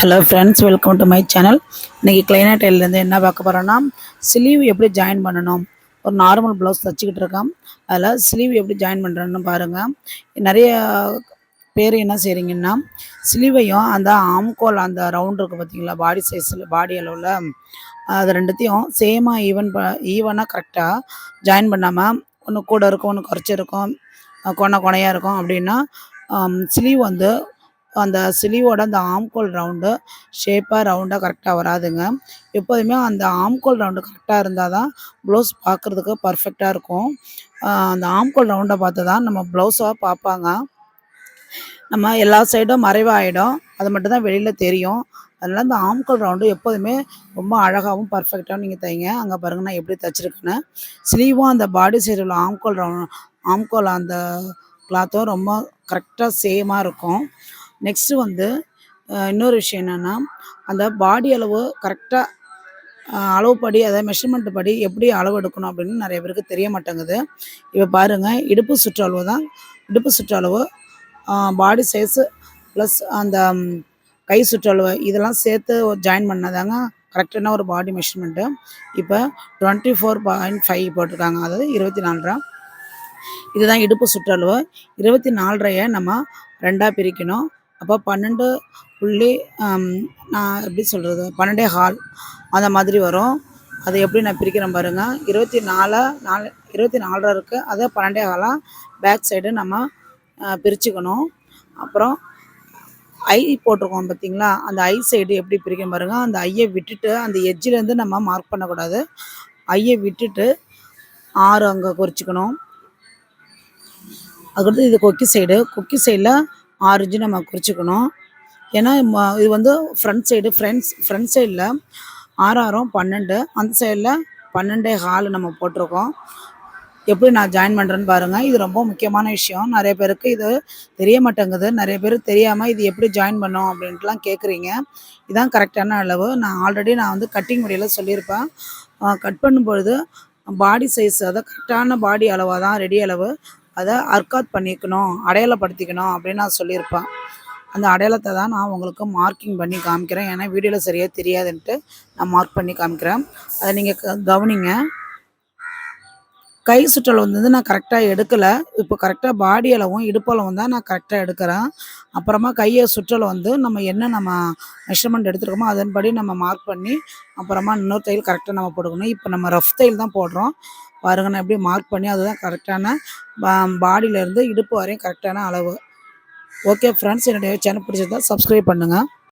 Hello friends, welcome to my channel. இன்றைக்கி கிளைனா டெய்லர்லேருந்து என்ன பார்க்க போகிறோன்னா, ஸ்லீவ் எப்படி ஜாயின் பண்ணணும். ஒரு நார்மல் ப்ளவுஸ் தைச்சிக்கிட்டு இருக்கோம். அதில் ஸ்லீவ் எப்படி ஜாயின் பண்ணுறோன்னு பாருங்கள். நிறைய பேர் என்ன செய்கிறீங்கன்னா, ஸ்லீவையும் அந்த ஆம்கோல் அந்த ரவுண்ட் இருக்குது பார்த்தீங்களா, பாடி சைஸில் பாடி அளவில் அது ரெண்டுத்தையும் சேமாக ஈவனாக கரெக்டாக ஜாயின் பண்ணாமல் ஒன்று கூட இருக்கும், ஒன்று குறைச்சி இருக்கும், கொனையாக இருக்கும். அப்படின்னா ஸ்லீவ் வந்து அந்த ஸ்லீவோட அந்த ஆம்கோல் ரவுண்டு ரவுண்டாக கரெக்டாக வராதுங்க. எப்போதுமே அந்த ஆம்கோல் ரவுண்டு கரெக்டாக இருந்தால் தான் ப்ளவுஸ் பார்க்குறதுக்கு பர்ஃபெக்டாக இருக்கும். அந்த ஆம்கோல் ரவுண்டை பார்த்து தான் நம்ம ப்ளவுஸாக பார்ப்பாங்க. நம்ம எல்லா சைடும் மறைவாகிடும், அது மட்டும் தான் வெளியில் தெரியும். அதனால் அந்த ஆம்கோல் ரவுண்டு எப்போதுமே ரொம்ப அழகாகவும் பர்ஃபெக்டாகவும் நீங்கள் தைங்க. அங்கே பாருங்கள் நான் எப்படி தைச்சிருக்கேன்னு. ஸ்லீவும் அந்த பாடி சைடு உள்ள ஆம்கோல் அந்த கிளாத்தும் ரொம்ப கரெக்டாக சேமாக இருக்கும். நெக்ஸ்ட்டு வந்து இன்னொரு விஷயம் என்னென்னா, அந்த பாடி அளவு கரெக்டாக அளவுப்படி, அதாவது மெஷர்மெண்ட்டு படி எப்படி அளவு எடுக்கணும் அப்படின்னு நிறைய பேருக்கு தெரிய மாட்டேங்குது. இப்போ பாருங்கள், இடுப்பு சுற்றளவு பாடி சைஸு ப்ளஸ் அந்த கை சுற்றளவு இதெல்லாம் சேர்த்து ஜாயின் பண்ணாதாங்க கரெக்டான ஒரு பாடி மெஷர்மெண்ட்டு. இப்போ 24.5 போட்டிருக்காங்க, அதாவது 24.5. இதுதான் இடுப்பு சுற்றளவு. 24.5 நம்ம 2ஆக பிரிக்கணும். அப்போ 12 நான் எப்படி சொல்கிறது, 12.25 அந்த மாதிரி வரும். அதை எப்படி நான் பிரிக்கிறேன் பாருங்கள். 24 இருக்குது, அதை 12.25 பேக் சைடு நம்ம பிரிச்சுக்கணும். அப்புறம் ஐ போட்டிருக்கோம் பார்த்திங்களா, அந்த ஐ சைடு எப்படி பிரிக்கணும் பாருங்கள். அந்த ஐயை விட்டுட்டு அந்த எட்ஜிலேருந்து நம்ம மார்க் பண்ணக்கூடாது. ஐயை விட்டுட்டு 6 அங்கே குறிச்சிக்கணும். அதுக்கடுத்து இது கொக்கி சைடில் 6 இன்ச்சு நம்ம குறிச்சிக்கணும். ஏன்னா இது வந்து ஃப்ரண்ட் சைடில் 6 12, அந்த சைடில் 12.25 நம்ம போட்டிருக்கோம். எப்படி நான் ஜாயின் பண்ணுறேன்னு பாருங்கள். இது ரொம்ப முக்கியமான விஷயம். நிறைய பேருக்கு இது தெரிய மாட்டேங்குது. நிறைய பேர் தெரியாமல் இது எப்படி ஜாயின் பண்ணோம் அப்படின்ட்டுலாம் கேட்குறீங்க. இதுதான் கரெக்டான அளவு. நான் வந்து கட்டிங் வீடியோவில் சொல்லியிருப்பேன். கட் பண்ணும்பொழுது பாடி சைஸ், அதை கரெக்டான பாடி அளவாக தான் ரெடி அளவு, அதை அர்க்காத் பண்ணிக்கணும், அடையாளப்படுத்திக்கணும் அப்படின்னு நான் சொல்லியிருப்பேன். அந்த அடையாளத்தை தான் நான் உங்களுக்கு மார்க்கிங் பண்ணி காமிக்கிறேன். ஏன்னா வீடியோவில் சரியாக தெரியாதுன்ட்டு நான் மார்க் பண்ணி காமிக்கிறேன். அதை நீங்கள் கவனிங்க. கை சுற்றளவு வந்து நான் கரெக்டாக எடுக்கலை. இப்போ கரெக்டாக பாடி அளவும் இடுப்பளவும் தான் நான் கரெக்டாக எடுக்கிறேன். அப்புறமா கையை சுற்றளவு நம்ம மெஷர்மெண்ட் எடுத்துருக்கோமோ அதன்படி நம்ம மார்க் பண்ணி அப்புறமா இன்னொரு தையல் கரெக்டாக நம்ம போட்டுக்கணும். இப்போ நம்ம ரஃப் தையல் தான் போடுறோம் பாருங்க. நான் எப்படி மார்க் பண்ணி அதுதான் கரெக்டான பாடியிலேருந்து இடுப்பு வரையும் கரெக்டான அளவு. ஓகே ஃப்ரெண்ட்ஸ், என்னுடைய சேனல் பிடிச்சிருந்தா சப்ஸ்கிரைப் பண்ணுங்கள்.